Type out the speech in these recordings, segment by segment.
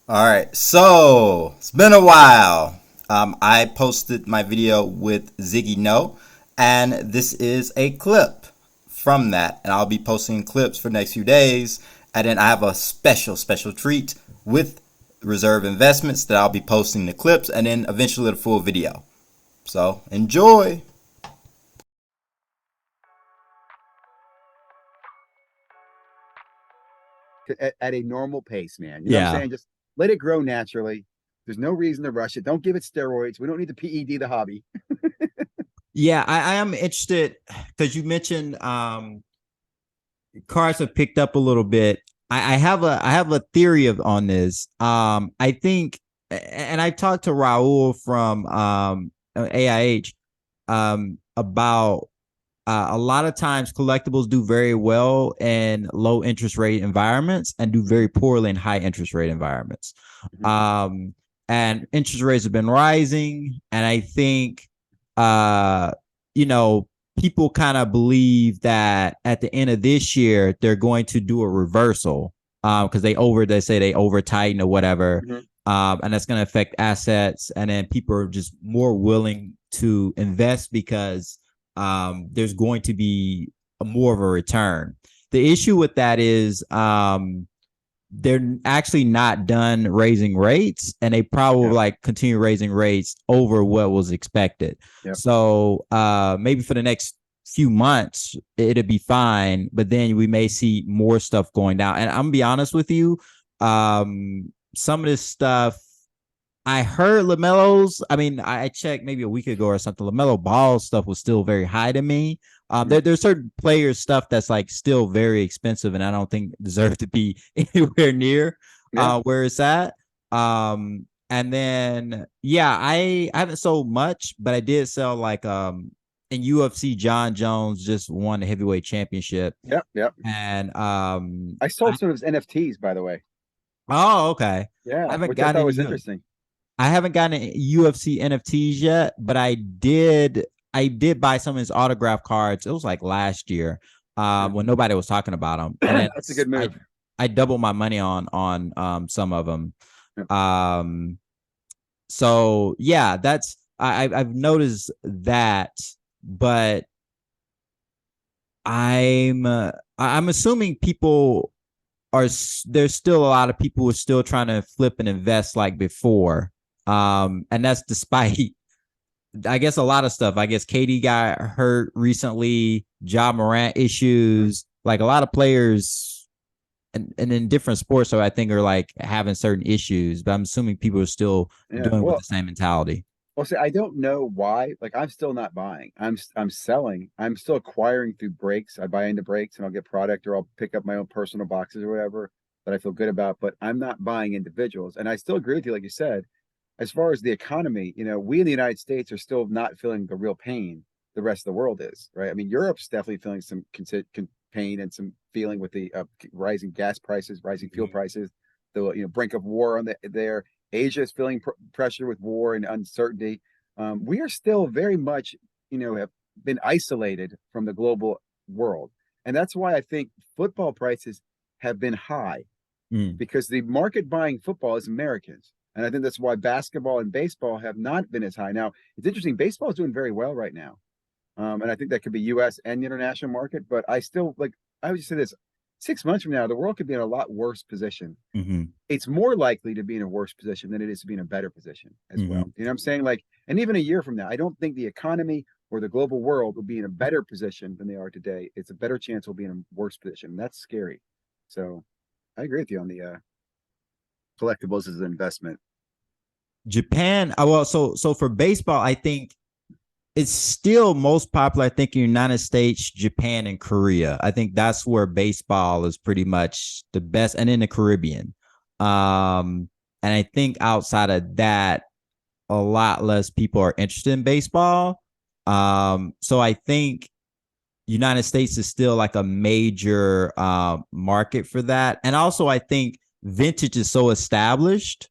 All right, so it's been a while. I posted my video with Ziggyno, and this is a clip from that. And I'll be posting clips for the next few days. And then I have a special treat with reserve investments that I'll be posting the clips and then eventually the full video. So enjoy. At a normal pace, man. You know what I'm Yeah. saying? Just let it grow naturally. There's no reason to rush it. Don't give it steroids. We don't need the PED, the hobby. Yeah, I am interested because you mentioned cars have picked up a little bit. I have a theory of on this. I think, and I talked to Raul from AIH about a lot of times collectibles do very well in low interest rate environments and do very poorly in high interest rate environments. Mhm. Um, and interest rates have been rising, and I think, uh, you know, people kind of believe that at the end of this year they're going to do a reversal because they say they over tighten or whatever, Mhm. and that's going to affect assets, and then people are just more willing to invest because there's going to be more of a return. The issue with that is they're actually not done raising rates, and they probably Yeah. like continue raising rates over what was expected. Yep. So maybe for the next few months it'll be fine, but then we may see more stuff going down. And I'm gonna be honest with you, some of this stuff I heard LaMelo's. I mean, I checked maybe a week ago or something. LaMelo Ball stuff was still very high to me. Mhm. There's certain players stuff that's like still very expensive, and I don't think deserve to be anywhere near Yeah. where it's at. And then yeah, I haven't sold much, but I did sell like in UFC. John Jones just won the heavyweight championship, Yep. Yep. and I sold some of his NFTs, by the way. oh, okay. I Yeah, haven't which I gotten thought any. was interesting. I haven't gotten UFC NFTs yet, but I did. I did buy some of his autograph cards. It was like last year, Yeah. when nobody was talking about them, and then That's a good I move. I doubled my money on some of them. Yep. Um, so yeah, that's I've noticed that, but I'm assuming people are there's still a lot of people who are still trying to flip and invest like before. And that's despite I guess a lot of stuff. I guess Katie got hurt recently, Ja Morant Mhm. issues, like a lot of players and in different sports, so I think are like having certain issues, but I'm assuming people are still Yeah. doing with the same mentality. Well, see, I don't know why. Like, I'm still not buying. I'm selling. I'm still acquiring through breaks. I buy into breaks and I'll get product or I'll pick up my own personal boxes or whatever that I feel good about. But I'm not buying individuals. And I still agree with you, like you said, as far as the economy, we in the United States are still not feeling the real pain the rest of the world is, right? I mean, Europe's definitely feeling some pain and some feeling with the rising gas prices, rising fuel Mhm. prices, the brink of war on there. Asia is feeling pressure with war and uncertainty. We are still very much, have been isolated from the global world, and that's why I think football prices have been high Mm. because the market buying football is Americans. And I think that's why basketball and baseball have not been as high. Now, it's interesting. Baseball is doing very well right now. And I think that could be US and the international market. But I still like, I would just say this 6 months from now, the world could be in a lot worse position. Mm-hmm. It's more likely to be in a worse position than it is to be in a better position as well. Mm-hmm. You know what I'm saying? Like, and even a year from now, I don't think the economy or the global world will be in a better position than they are today. It's a better chance we'll be in a worse position. That's scary. So I agree with you on the collectibles as an investment. Japan, well, so for baseball, I think it's still most popular, I think, in the United States, Japan, and Korea. I think that's where baseball is pretty much the best, and in the Caribbean. And I think outside of that, a lot less people are interested in baseball. So I think United States is still like a major market for that. And also I think vintage is so established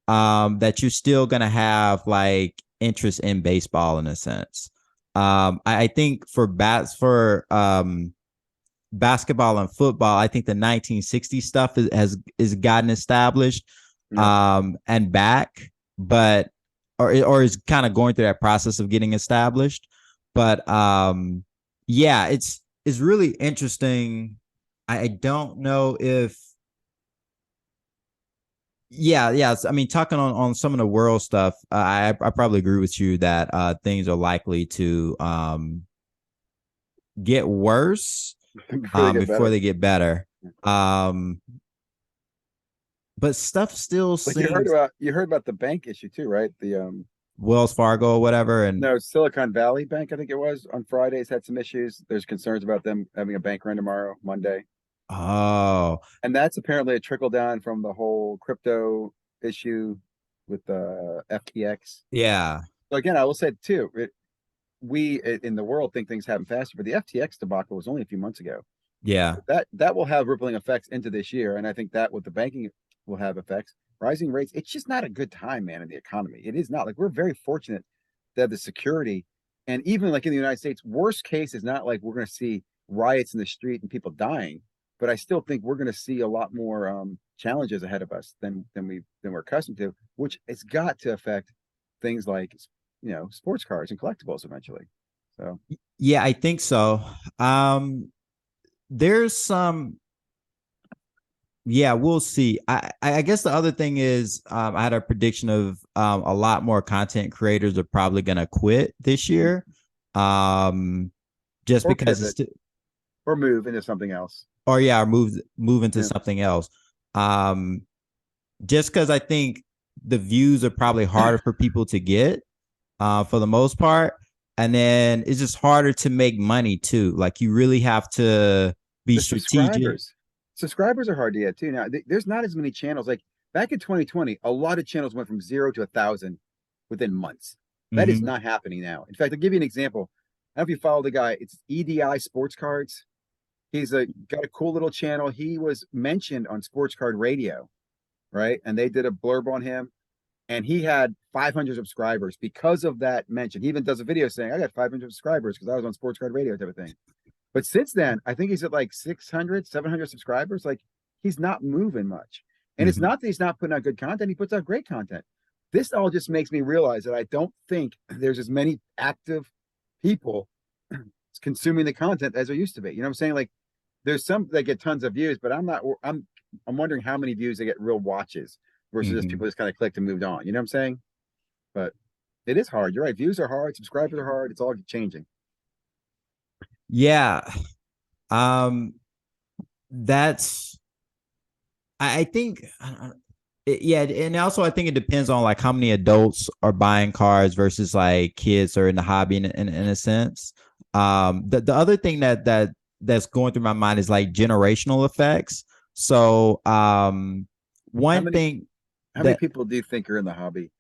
that you're still gonna have like interest in baseball in a sense. I think for basketball and football, I think the 1960 stuff is gotten established. Yeah. and back, but or is kind of going through that process of getting established. But yeah, it's really interesting. I don't know if yeah. I mean, talking on some of the world stuff, I probably agree with you that things are likely to get worse Before they get before better. they get better. Um, but stuff still Like seems you heard about the bank issue too, right? The Wells Fargo or whatever, and no, Silicon Valley Bank, I think it was, on Fridays had some issues. There's concerns about them having a bank run tomorrow, Monday. oh And that's apparently a trickle down from the whole crypto issue with the FTX. yeah, So again, I will say too, in the world think things happen faster, but the FTX debacle was only a few months ago. yeah, That will have rippling effects into this year, and I think that with the banking will have effects. Rising rates, it's just not a good time, man, in the economy. It is not. Like we're very fortunate to have the security, and even like in the United States, worst case is not like we're going to see riots in the street and people dying, but I still think we're going to see a lot more challenges ahead of us than we're accustomed to, which has got to affect things like sports cars and collectibles eventually. So yeah. I think so. There's some Yeah, we'll see. I guess the other thing is I had a prediction of a lot more content creators are probably gonna quit this year. Um just or because pivot or move into something else. or yeah, or move into Yeah. something else. Um just because I think the views are probably harder for people to get for the most part. And then it's just harder to make money too. Like you really have to be The strategic. subscribers are hard to get too now. There's not as many channels. Like back in 2020, a lot of channels went from 0 to 1,000 within months. That is Mhm. not happening now. In fact, I'll give you an example. I don't know if you follow the guy. It's EDI Sports Cards. He's got a cool little channel. He was mentioned on Sports Card Radio, right? And they did a blurb on him, and he had 500 subscribers because of that mention. He even does a video saying, "I got 500 subscribers because I was on Sports Card Radio," type of thing. But since then, I think he's at like 600, 700 subscribers. Like he's not moving much. And it's Mhm. not that he's not putting out good content, he puts out great content. This all just makes me realize that I don't think there's as many active people consuming the content as there used to be. You know what I'm saying? Like there's some that get tons of views, but I'm wondering how many views they get real watches versus just Mhm. people just kind of clicked and moved on. You know what I'm saying? But it is hard. You're right. Views are hard, subscribers are hard. It's all changing. Yeah. Um that's I think yeah, and also I think it depends on like how many adults are buying cars versus like kids are in the hobby in a sense. The other thing that's going through my mind is like generational effects. So How one many thing how many that people do you think are in the hobby?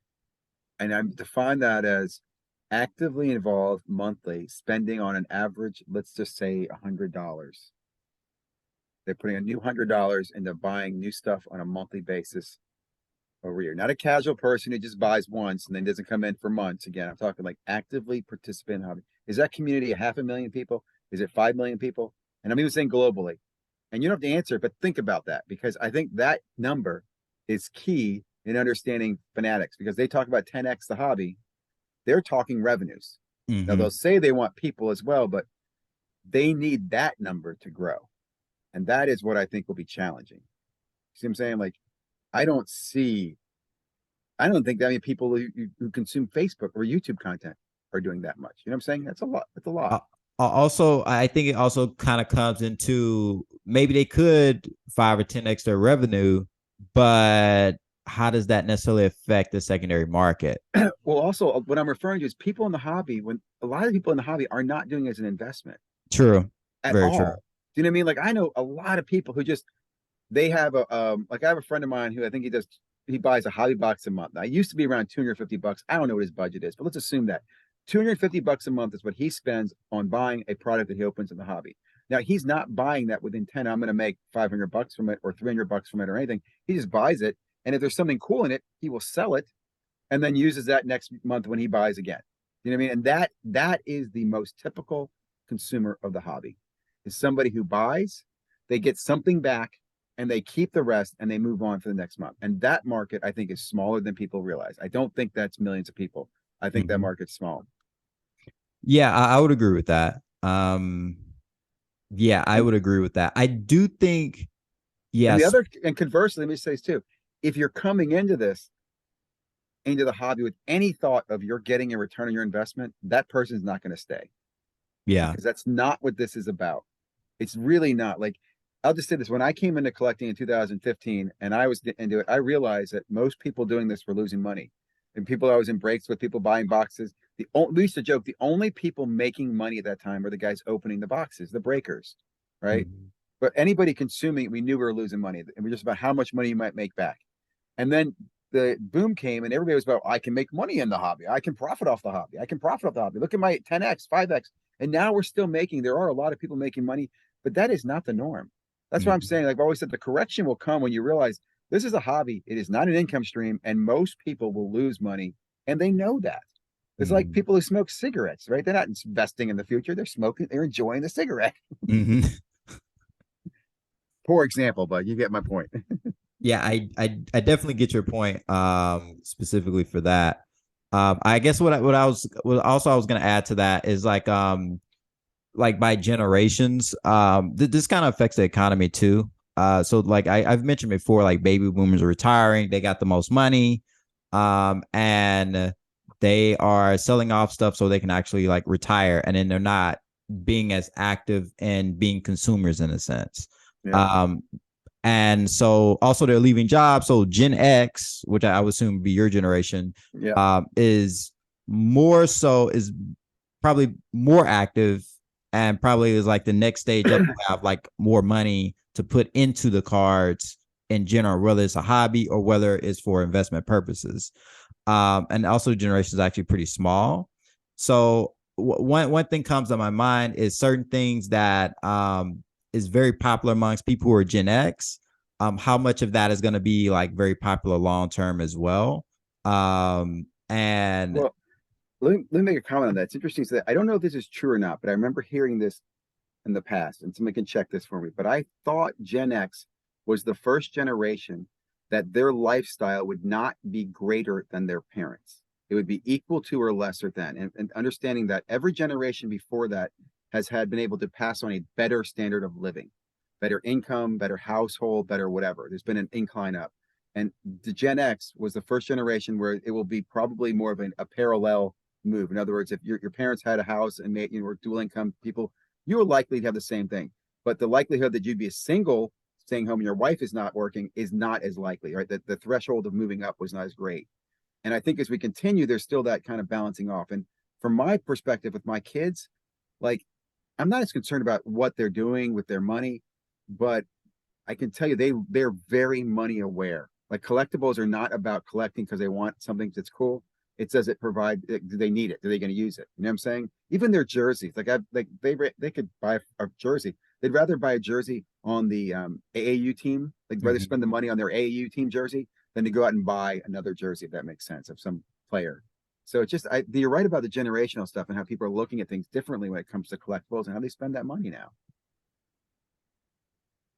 And I define that as actively involved monthly, spending on an average, let's just say $100. They're putting a new $100 into buying new stuff on a monthly basis over here. Not a casual person who just buys once and then doesn't come in for months. Again, I'm talking like actively participate in hobby. Is that community a 500,000 people? Is it 5 million people? And I'm even saying globally. And you don't have to answer, but think about that because I think that number is key in understanding fanatics because they talk about 10x the hobby. They're talking revenues. Now they'll mhm. say they want people as well, but they need that number to grow. And that is what I think will be challenging. See what I'm saying? Like, I don't see, I don't think that many people who consume Facebook or YouTube content are doing that much. You know what I'm saying? That's a lot. That's a lot. Uh, Also, I think it also kind of comes into maybe they could 5 or 10 extra revenue, but how does that necessarily affect the secondary market? Well, also, what I'm referring to is people in the hobby, when a lot of people in the hobby are not doing it as an investment True. at Very true. all. Do you know what I mean? Like, I know a lot of people who just, they have like I have a friend of mine who I think he buys a hobby box a month. Now, it used to be around 250 bucks. I don't know what his budget is, but let's assume that 250 bucks a month is what he spends on buying a product that he opens in the hobby. Now, he's not buying that with intent. I'm going to make 500 bucks from it or 300 bucks from it or anything. He just buys it. And if there's something cool in it, he will sell it and then uses that next month when he buys again. You know what I mean? And that is the most typical consumer of the hobby is somebody who buys, they get something back, and they keep the rest and they move on for the next month. And that market, I think, is smaller than people realize. I don't think that's millions of people. I think that Mhm. market's small. Yeah, I would agree with that. Yeah, I And would agree with that. I do think, and the yes. other, and conversely, let me say this too, if you're coming into this, into the hobby with any thought of you're getting a return on your investment, that person's not going to stay, Yeah. because that's not what this is about. It's really not. Like, I'll just say this: when I came into collecting in 2015 and I was into it, I realized that most people doing this were losing money. And people I was in breaks with, people buying boxes. We used to joke, the only people making money at that time were the guys opening the boxes, the breakers, right? Mhm. But anybody consuming it, we knew we were losing money. And we're just about how much money you might make back. And then the boom came, and everybody was about, I can make money in the hobby. I can profit off the hobby. I can profit off the hobby. Look at my 10x, 5x. And now we're still making, there are a lot of people making money, but that is not the norm. That's what I'm Mhm. saying. Like I've always said, the correction will come when you realize this is a hobby. It is not an income stream, and most people will lose money, and they know that. It's like Mhm. people who smoke cigarettes, right? They're not investing in the future. They're smoking, they're enjoying the cigarette. Mhm. Poor example, but you get my point. Yeah, I definitely get your point. Specifically for that. I guess what I was gonna add to that is like by generations. This kind of affects the economy too. So like I've mentioned before, like baby boomers are retiring, they got the most money, and they are selling off stuff so they can actually like retire, and then they're not being as active and being consumers in a sense. Yeah. Um, and so also they're leaving jobs. So Gen X, which I would assume would be your generation, Yeah. is more so is probably more active and probably is like the next stage up, who have like more money to put into the cards in general, whether it's a hobby or whether it's for investment purposes. And also the generation is actually pretty small. So one thing comes to my mind is certain things that is very popular amongst people who are Gen X. How much of that is going to be like very popular long term as well? And Well, let me make a comment on that. It's interesting. So I don't know if this is true or not, but I remember hearing this in the past, and somebody can check this for me. But I thought Gen X was the first generation that their lifestyle would not be greater than their parents. It would be equal to or lesser than. And understanding that every generation before that has had been able to pass on a better standard of living, better income, better household, better whatever. There's been an incline up. And the Gen X was the first generation where it will be probably more of a parallel move. In other words, if your parents had a house and were dual income people, you are likely to have the same thing. But the likelihood that you'd be a single staying home and your wife is not working is not as likely, right? The threshold of moving up was not as great. And I think as we continue, there's still that kind of balancing off. And from my perspective with my kids, like I'm not as concerned about what they're doing with their money, but I can tell you they're very money aware. Like collectibles are not about collecting because they want something that's cool. It says it provide. Do they need it? Are they going to use it? You know what I'm saying? Even their jerseys, like they could buy a jersey. They'd rather buy a jersey on the AAU team. Like rather Mhm. spend the money on their AAU team jersey than to go out and buy another jersey. If that makes sense, of some player. So it's just you're right about the generational stuff and how people are looking at things differently when it comes to collectibles and how they spend that money now.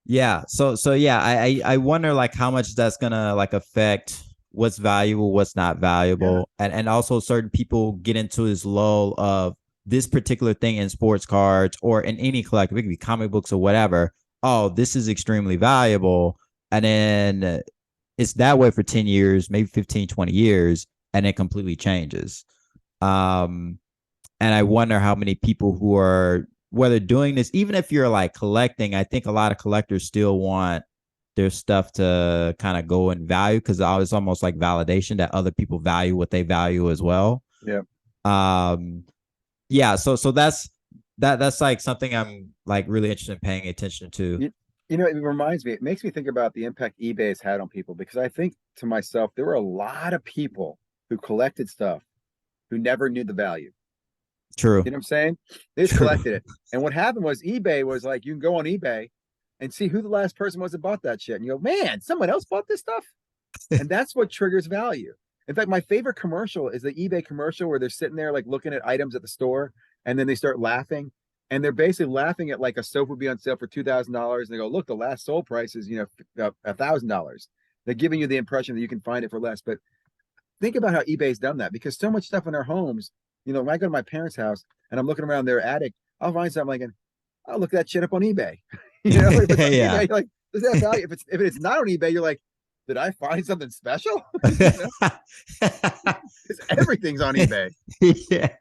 Yeah. So yeah, I wonder like how much that's gonna like affect what's valuable, what's not Yeah. valuable. And also certain people get into this lull of this particular thing in sports cards or in any collectible, it could be comic books or whatever. Oh, this is extremely valuable. And then it's that way for 10 years, maybe 15, 20 years, and it completely changes. Um, and I wonder how many people who are whether doing this, even if you're like collecting, I think a lot of collectors still want their stuff to kind of go in value because it's almost like validation that other people value what they value as well. Yeah. Um, yeah, so that's like something I'm like really interested in paying attention to. You, it reminds me, it makes me think about the impact eBay has had on people, because I think to myself, there were a lot of people who collected stuff who never knew the value. True, You know what I'm saying? They just true. collected it. And what happened was eBay was like, you can go on eBay and see who the last person was that bought that shit. And you go, man, someone else bought this stuff. And that's what triggers value. In fact, my favorite commercial is the eBay commercial where they're sitting there like looking at items at the store and then they start laughing. and they're basically laughing at like a sofa would be on sale for $2,000, and they go, look, the last sold price is, $1,000. They're giving you the impression that you can find it for less. But think about how eBay's done that, because so much stuff in our homes, when I go to my parents' house and I'm looking around their attic, I'll find something like, I'll look that shit up on eBay. If it's on Yeah. eBay, you're like, does that value? If it's not on eBay, you're like, did I find something special? Because everything's on eBay. Yeah.